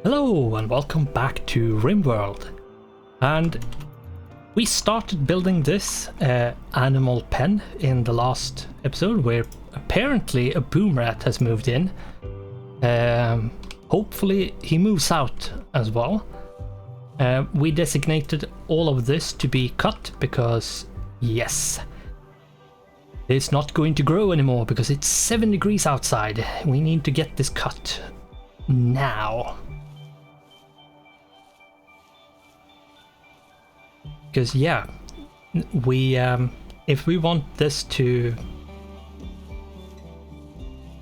Hello and welcome back to RimWorld. And we started building this animal pen in the last episode where apparently a boom rat has moved in. Hopefully he moves out as well. We designated all of this to be cut because yes, it's not going to grow anymore because it's 7 degrees outside. We need to get this cut now. Because yeah, we if we want this to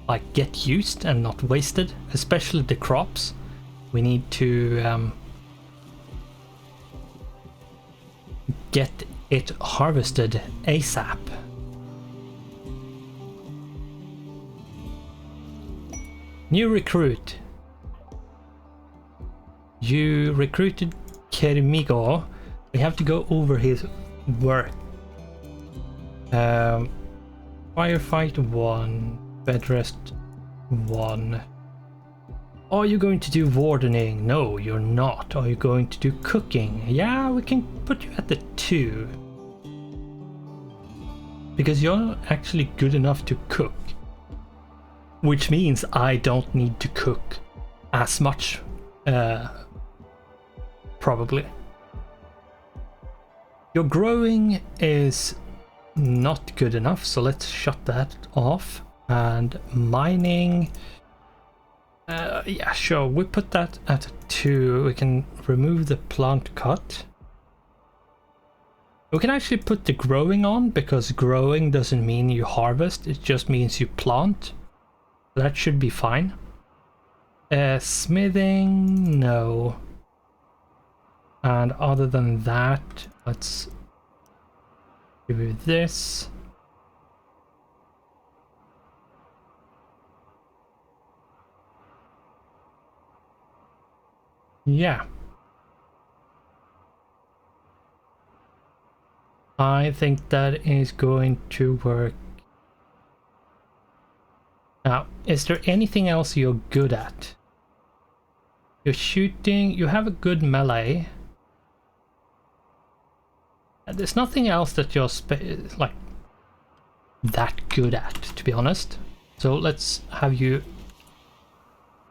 like get used and not wasted, especially the crops, we need to get it harvested ASAP. New recruit. You recruited Kermigo. We have to go over his work. Firefight 1, bedrest 1. Are you going to do wardening? No, you're not. Are you going to do cooking? Yeah, we can put you at the 2. Because you're actually good enough to cook. Which means I don't need to cook as much, probably. Your growing is not good enough, so let's shut that off. And mining, yeah, sure, we put that at 2. We can remove the plant cut. We can actually put the growing on, because growing doesn't mean you harvest, it just means you plant. That should be fine. Smithing, no. And other than that, let's do this. Yeah. I think that is going to work. Now, is there anything else you're good at? You're shooting, you have a good melee. There's nothing else that you're like that good at, to be honest. So let's have you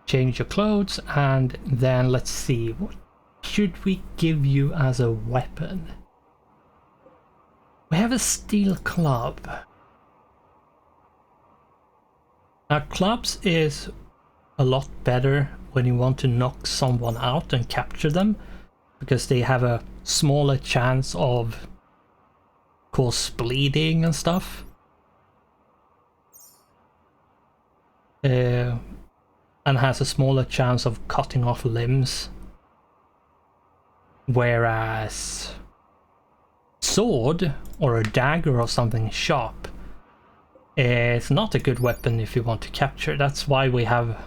change your clothes, and then let's see, what should we give you as a weapon? We have a steel club. Now clubs is a lot better when you want to knock someone out and capture them, because they have a smaller chance of cause bleeding and stuff. And has a smaller chance of cutting off limbs. Whereas sword or a dagger or something sharp is not a good weapon if you want to capture. That's why we have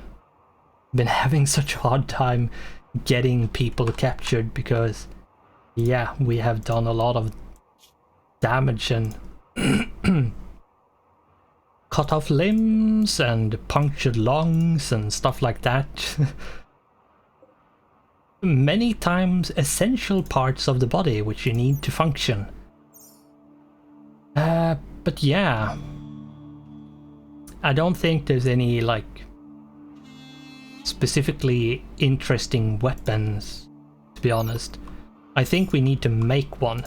been having such a hard time getting people captured, because yeah, we have done a lot of damage and cut off limbs and punctured lungs and stuff like that. Many times essential parts of the body which you need to function. But yeah, I don't think there's any like specifically interesting weapons, to be honest. I think we need to make one.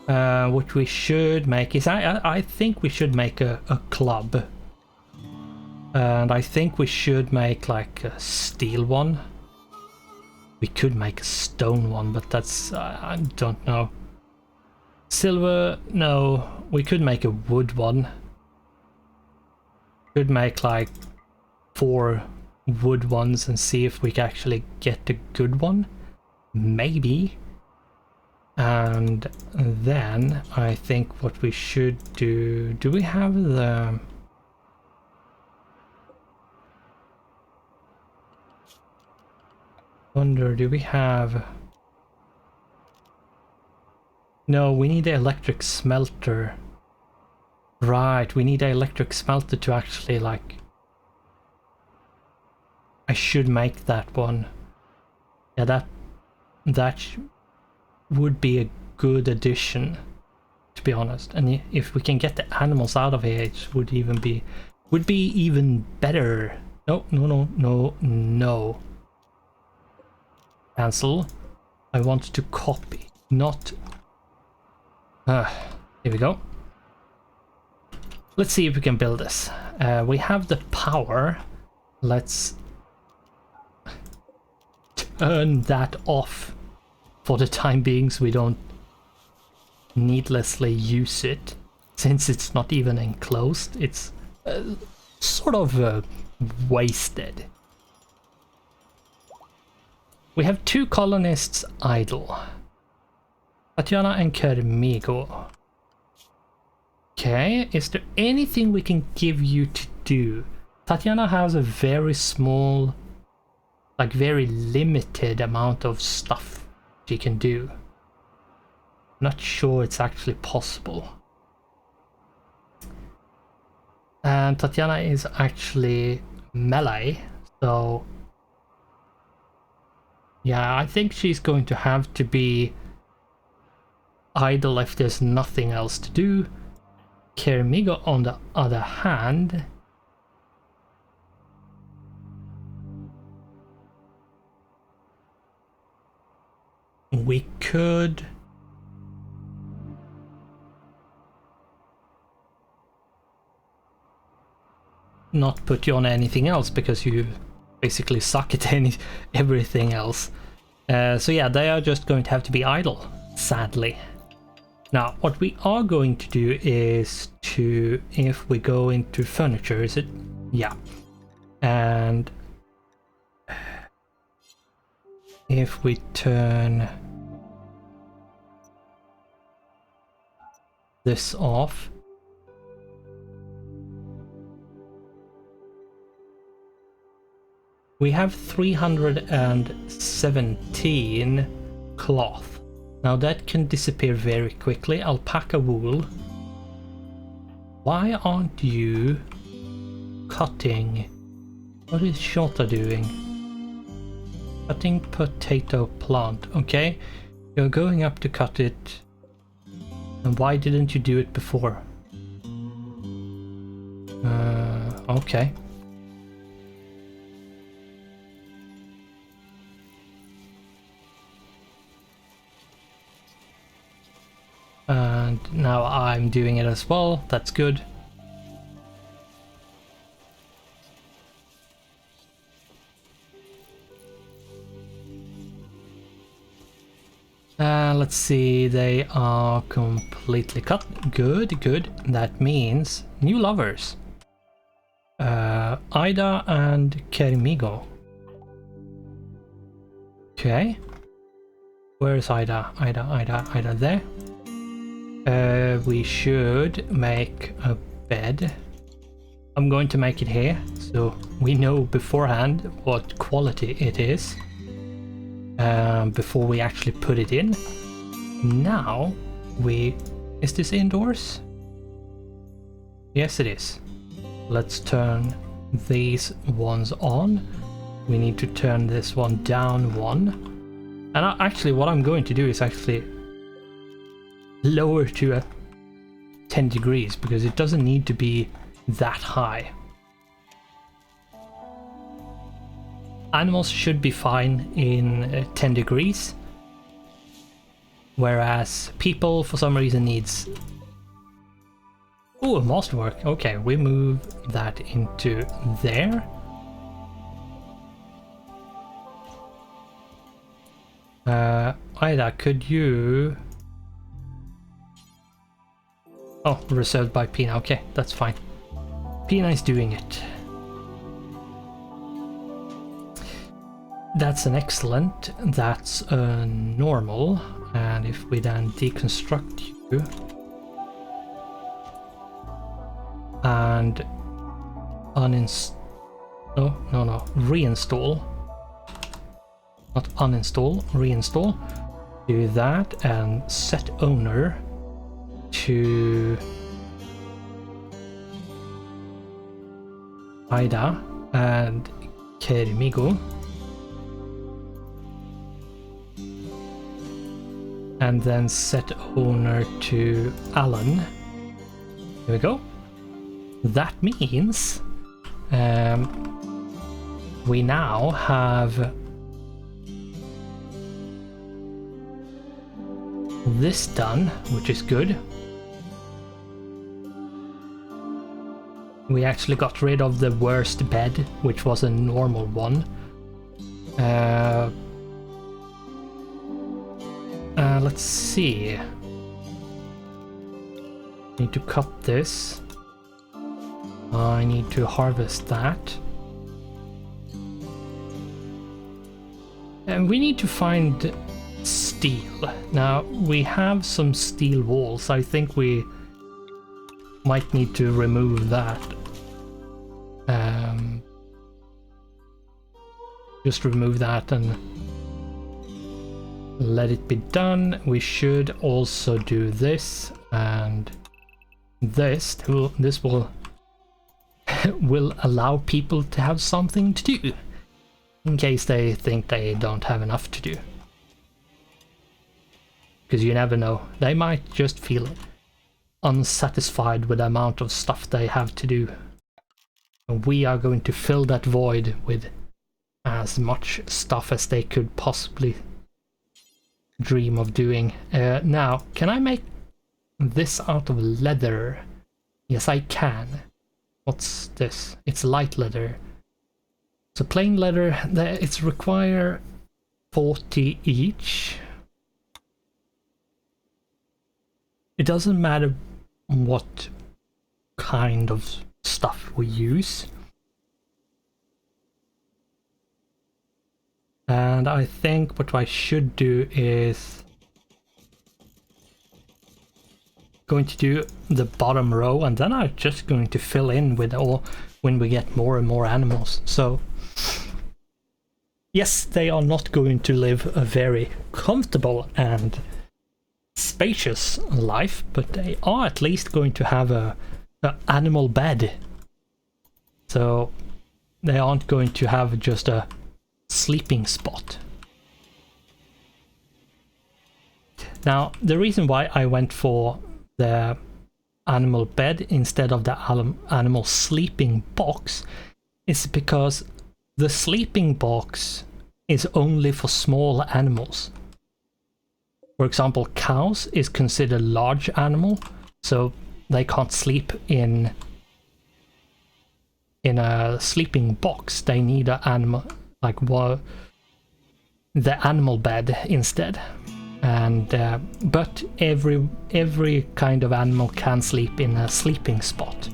What we should make is, I think we should make a club. And I think we should make like a steel one. We could make a stone one, but that's, I don't know. Silver, no. We could make a wood one. Could make like 4 wood ones and see if we can actually get a good one. Maybe. And then I think what we should do we have the wonder, do we have, no, we need the electric smelter. Right, we need an electric smelter to actually like I should make that one. Yeah, that would be a good addition, to be honest. And if we can get the animals out of here, it would be even better. No, no, no, no, no. Cancel. I want to copy, not... here we go. Let's see if we can build this. We have the power. Let's turn that off for the time being so we don't needlessly use it. Since it's not even enclosed, it's sort of wasted. We have 2 colonists idle. Tatiana and Kermigo. Okay, is there anything we can give you to do? Tatiana has a very small, like very limited amount of stuff she can do. Not sure it's actually possible. And Tatiana is actually melee, so yeah, I think she's going to have to be idle if there's nothing else to do. Kermigo, on the other hand, we could not put you on anything else because you basically suck at everything else. So yeah, they are just going to have to be idle, sadly. Now, what we are going to do is to, if we go into furniture, is it? Yeah. And if we turn this off, we have 317 cloth. Now that can disappear very quickly. Alpaca wool. Why aren't you cutting? What is Shota doing? Cutting potato plant. Okay, you're going up to cut it. And why didn't you do it before? Okay. And now I'm doing it as well. That's good. Let's see, they are completely cut. Good, good. That means new lovers. Ida and Kermigo. Okay. Where's Ida? Ida there. We should make a bed. I'm going to make it here, so we know beforehand what quality it is before we actually put it in. Now is this indoors? Yes, it is. Let's turn these ones on. We need to turn this one down one. And actually what I'm going to do is actually lower to 10 degrees because it doesn't need to be that high. Animals should be fine in 10 degrees, whereas people for some reason needs... Oh, a masterwork. Okay, we move that into there. Ida, could you... Oh, reserved by Pina. Okay, that's fine. Pina is doing it. That's an excellent. That's a normal. And if we then deconstruct you and reinstall. Not uninstall, reinstall. Do that and set owner to Ida and Kermigo. And then set owner to Alan. Here we go. That means we now have this done, which is good. We actually got rid of the worst bed, which was a normal one. Let's see. Need to cut this. I need to harvest that. And we need to find steel. Now, we have some steel walls. I think we might need to remove that. Just remove that and let it be done. We should also do this and this. This will will allow people to have something to do in case they think they don't have enough to do. Because you never know, they might just feel unsatisfied with the amount of stuff they have to do. And we are going to fill that void with as much stuff as they could possibly dream of doing. Now, can I make this out of leather? Yes, I can. What's this? It's light leather. So plain leather, it's require 40 each. It doesn't matter what kind of stuff we use. And I think what I should do is going to do the bottom row, and then I'm just going to fill in with all when we get more and more animals. So yes, they are not going to live a very comfortable and spacious life, but they are at least going to have a animal bed. So they aren't going to have just a sleeping spot. Now, the reason why I went for the animal bed instead of the animal sleeping box is because the sleeping box is only for small animals. For example, cows is considered large animal, so they can't sleep in a sleeping box. They need an animal, like the animal bed instead. And but every kind of animal can sleep in a sleeping spot.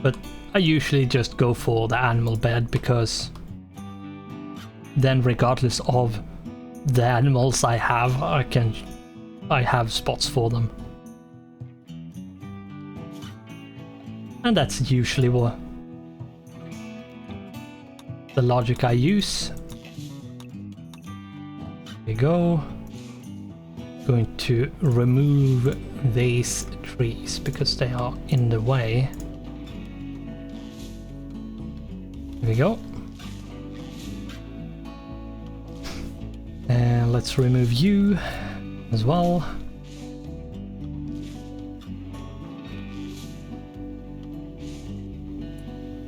But I usually just go for the animal bed, because then regardless of the animals I have, I have spots for them. And that's usually what the logic I use. There we go. Going to remove these trees because they are in the way. There we go. And let's remove you as well.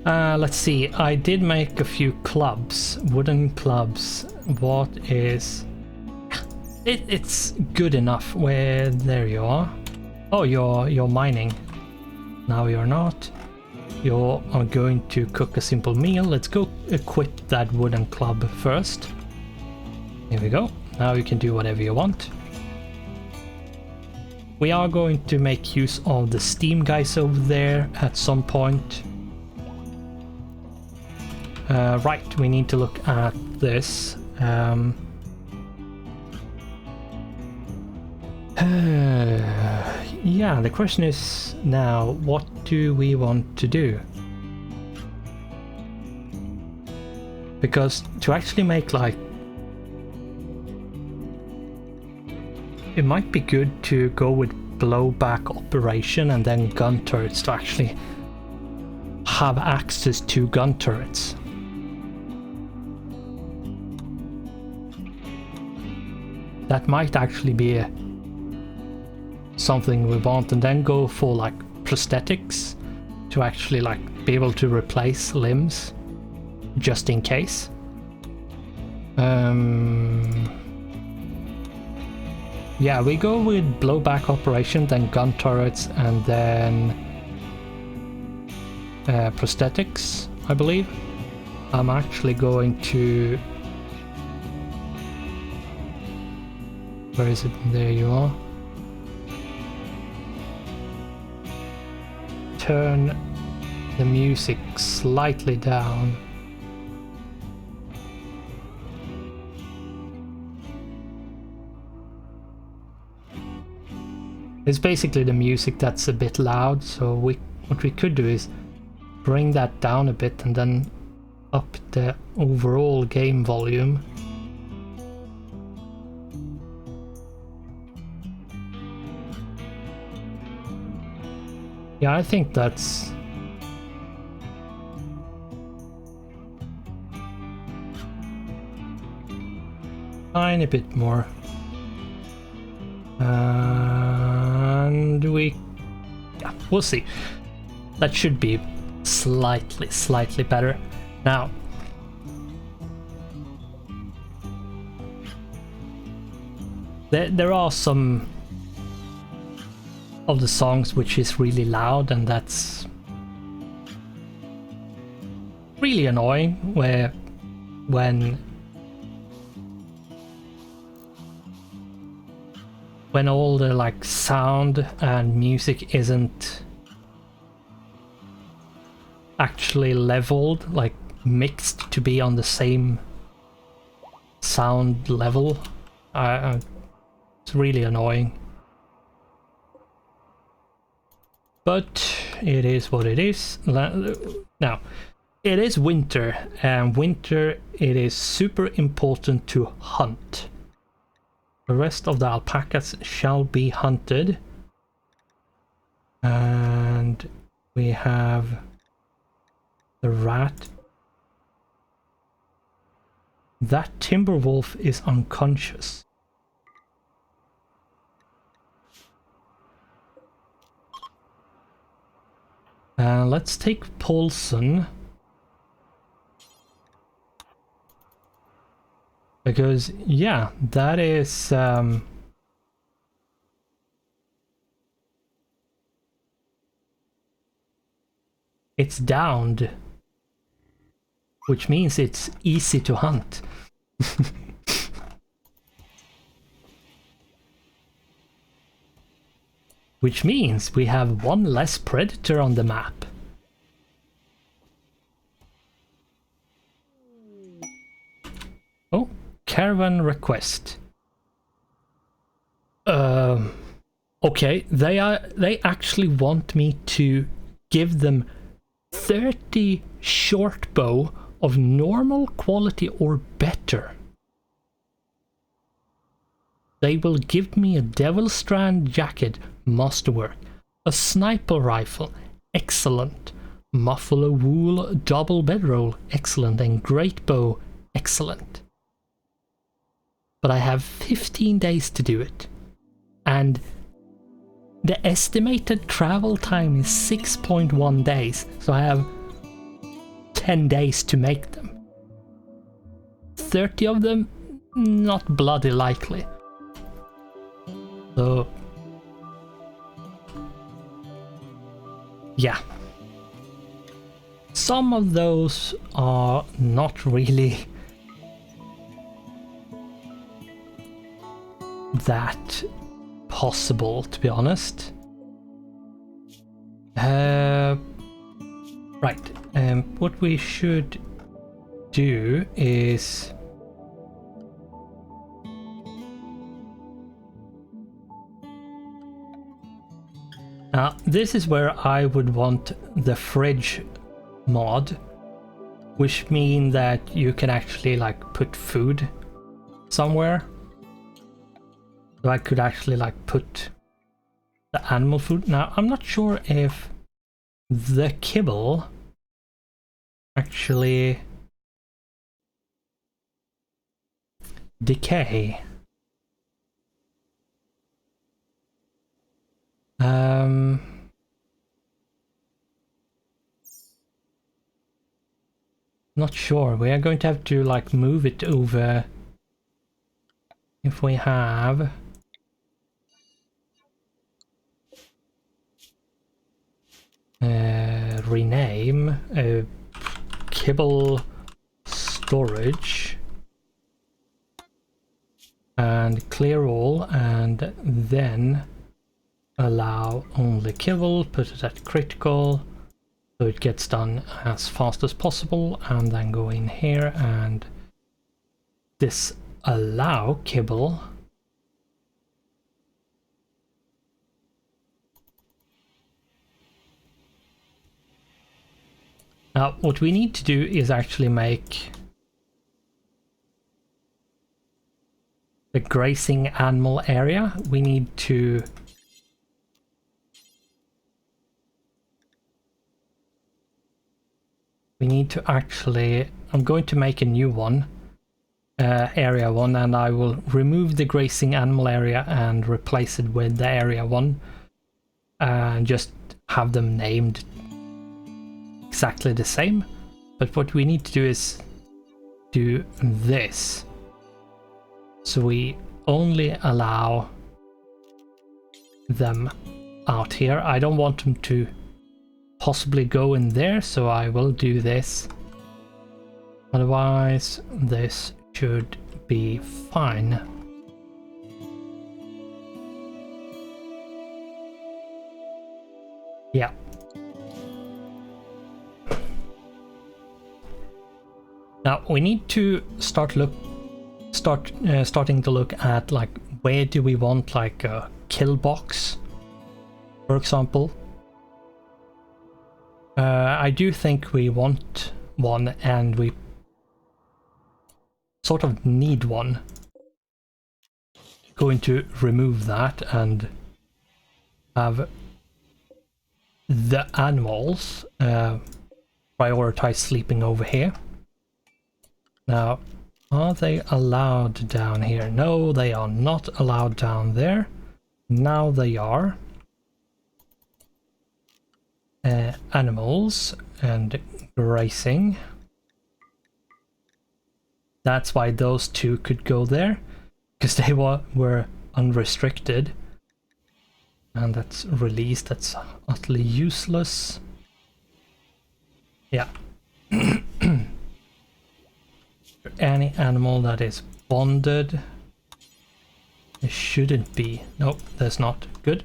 Let's see, I did make a few clubs, wooden clubs. What is... It's good enough. Where, there you are. Oh, you're mining. Now you're not. You're going to cook a simple meal. Let's go equip that wooden club first. Here we go. Now you can do whatever you want. We are going to make use of the steam guys over there at some point. Right, we need to look at this. Yeah, the question is now, what do we want to do? Because to actually make like... It might be good to go with blowback operation and then gun turrets to actually have access to gun turrets. That might actually be something we want, and then go for like prosthetics to actually like be able to replace limbs just in case. Yeah, we go with blowback operation, then gun turrets, and then prosthetics, I believe. I'm actually going to... Where is it? There you are. Turn the music slightly down. It's basically the music that's a bit loud, so what we could do is bring that down a bit and then up the overall game volume. Yeah, I think that's... tiny bit more. And we... yeah, we'll see. That should be slightly better. Now, there are some of the songs which is really loud, and that's really annoying, where when all the like sound and music isn't actually leveled, like mixed to be on the same sound level. It's really annoying. But it is what it is. Now, it is winter, and winter it is super important to hunt. The rest of the alpacas shall be hunted. And we have the rat. That timber wolf is unconscious. Let's take Paulson. Because, yeah, that is... it's downed. Which means it's easy to hunt. Which means we have one less predator on the map. Oh, caravan request. Okay, they actually want me to give them 30 short bow of normal quality or better. They will give me a Devil Strand jacket, masterwork, a sniper rifle, excellent, muffalo wool double bedroll, excellent, and great bow, excellent. But I have 15 days to do it, and the estimated travel time is 6.1 days, so I have 10 days to make them. 30 of them, not bloody likely. So, yeah. Some of those are not really that possible, to be honest. Right. What we should do is... Now, this is where I would want the fridge mod, which means that you can actually like put food somewhere. So I could actually like put the animal food. Now, I'm not sure if the kibble actually decay. Not sure. We are going to have to like move it over if we have rename kibble storage and clear all, and then allow only kibble, put it at critical so it gets done as fast as possible, and then go in here and disallow kibble. Now what we need to do is actually make the grazing animal area. We need to actually, I'm going to make a new one, area 1, and I will remove the grazing animal area and replace it with the area 1 and just have them named exactly the same. But what we need to do is do this, so we only allow them out here. I don't want them to possibly go in there, so I will do this. Otherwise this should be fine. Yeah. Now we need to starting to look at like where do we want like a kill box, for example. I do think we want one, and we sort of need one. Going to remove that and have the animals prioritize sleeping over here. Now, are they allowed down here? No, they are not allowed down there. Now they are. Animals and grazing. That's why those two could go there, because they were unrestricted. And that's released. That's utterly useless. Yeah. Any animal that is bonded. There shouldn't be. Nope, there's not. Good.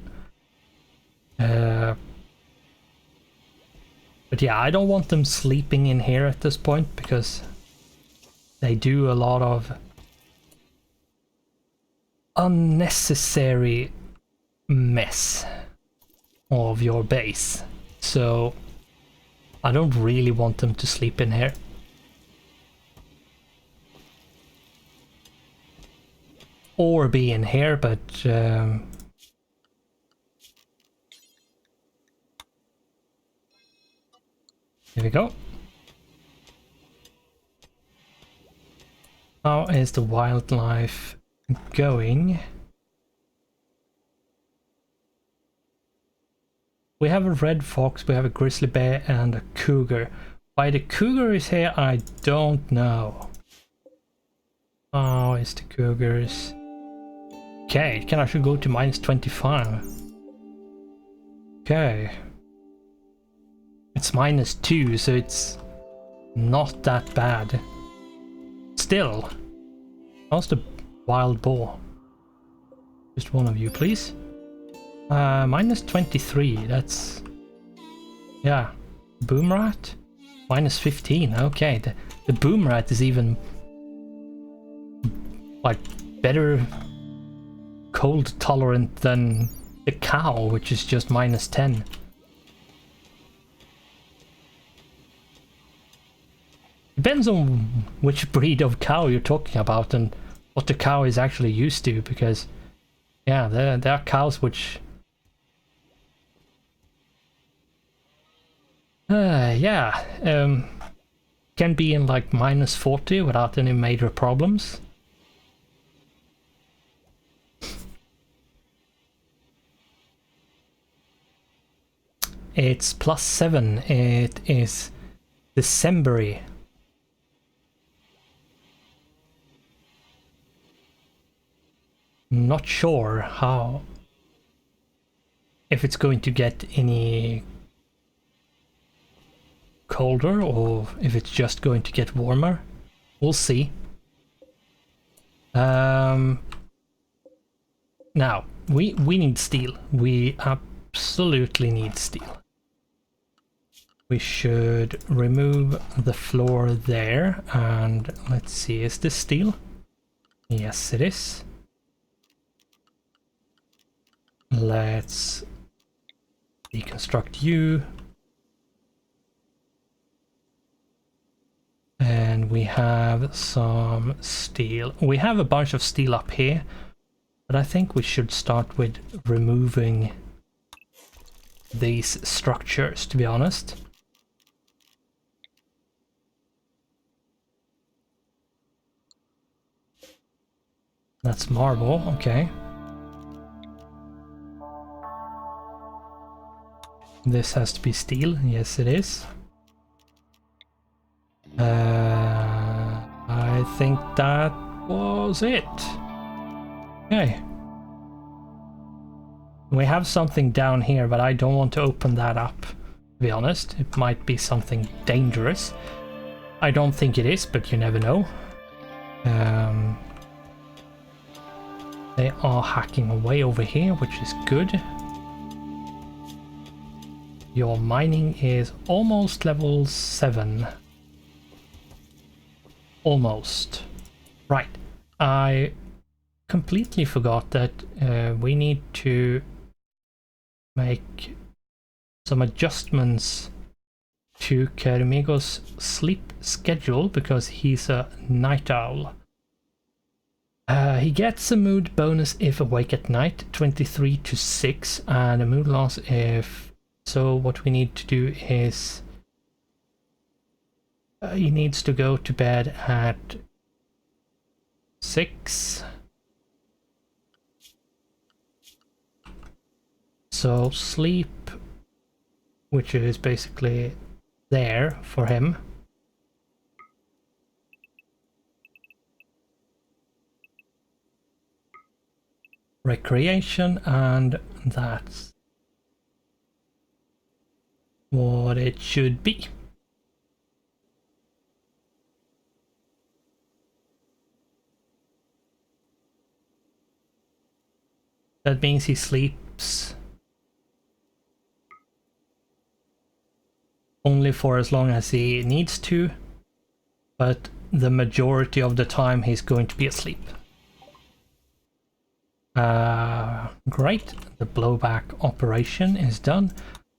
But yeah, I don't want them sleeping in here at this point, because they do a lot of unnecessary mess of your base. So I don't really want them to sleep in here. Or be in here, but here we go. How is the wildlife going? We have a red fox, we have a grizzly bear, and a cougar. Why the cougar is here, I don't know. How is the cougars? Okay, it can actually go to -25. Okay. It's -2, so it's not that bad. Still, how's the wild boar? Just one of you, please. -23, that's... yeah. Boom rat? -15, okay. The boom rat is even... like, better cold tolerant than the cow, which is just -10. Depends on which breed of cow you're talking about and what the cow is actually used to, because yeah, there are cows which can be in like -40 without any major problems. It's +7. It is December-y. Not sure how, if it's going to get any colder or if it's just going to get warmer. We'll see. Now we need steel. We absolutely need steel. We should remove the floor there, and let's see, is this steel? Yes, it is. Let's deconstruct you. And we have some steel. We have a bunch of steel up here, but I think we should start with removing these structures, to be honest. That's marble, okay. This has to be steel, yes it is. I think that was it. Okay. We have something down here, but I don't want to open that up, to be honest. It might be something dangerous. I don't think it is, but you never know. They are hacking away over here, which is good. Your mining is almost level 7. Almost. Right. I completely forgot that we need to make some adjustments to Kermigo's sleep schedule because he's a night owl. He gets a mood bonus if awake at night, 23 to 6, and a mood loss if... So what we need to do is... he needs to go to bed at 6. So sleep, which is basically there for him. Recreation, and that's what it should be. That means he sleeps only for as long as he needs to, but the majority of the time he's going to be asleep. Great, the blowback operation is done.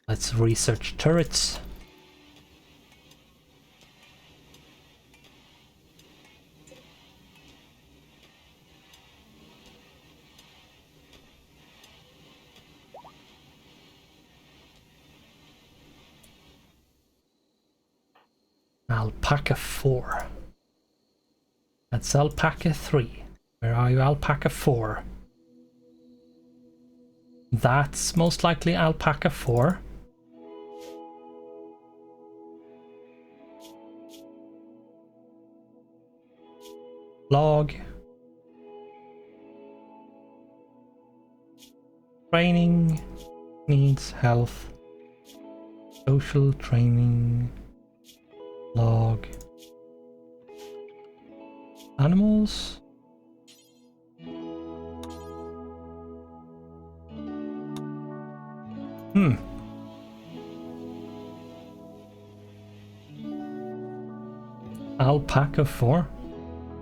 Let's research turrets. Alpaca 4. That's Alpaca 3. Where are you, Alpaca 4? That's most likely Alpaca 4. Log. Training. Needs health. Social training. Log. Animals. Alpaca 4?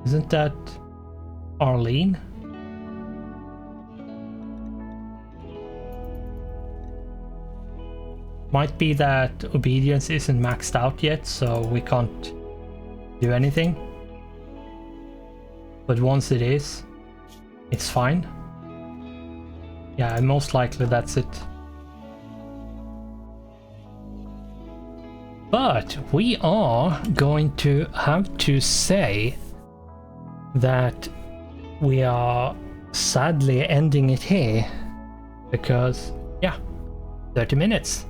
Isn't that Arlene? Might be that obedience isn't maxed out yet, so we can't do anything. But once it is, it's fine. Yeah, most likely that's it. But we are going to have to say that we are sadly ending it here because, yeah, 30 minutes.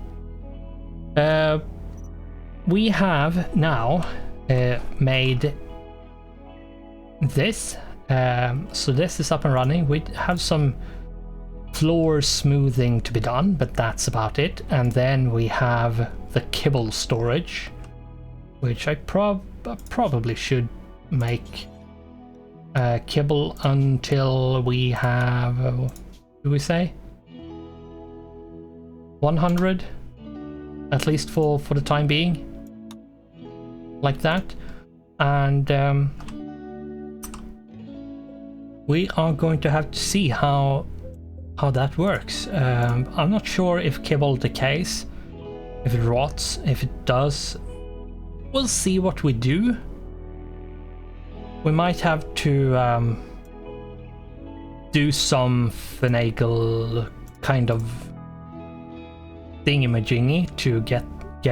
We have now made this, so this is up and running. We have some floor smoothing to be done, but that's about it. And then we have the kibble storage, which I probably should make kibble until we have, what do we say? 100, at least for the time being, like that. And we are going to have to see how that works. I'm not sure if kibble decays, if it rots. If it does, we'll see what we do. We might have to do some finagle kind of thingamajiggy to get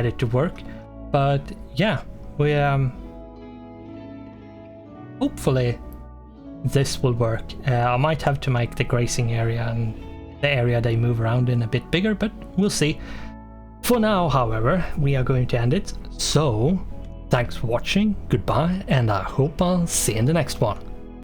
it to work. But yeah, we hopefully this will work. I might have to make the grazing area and the area they move around in a bit bigger, but we'll see. For now, however, we are going to end it. So, thanks for watching, goodbye, and I hope I'll see you in the next one.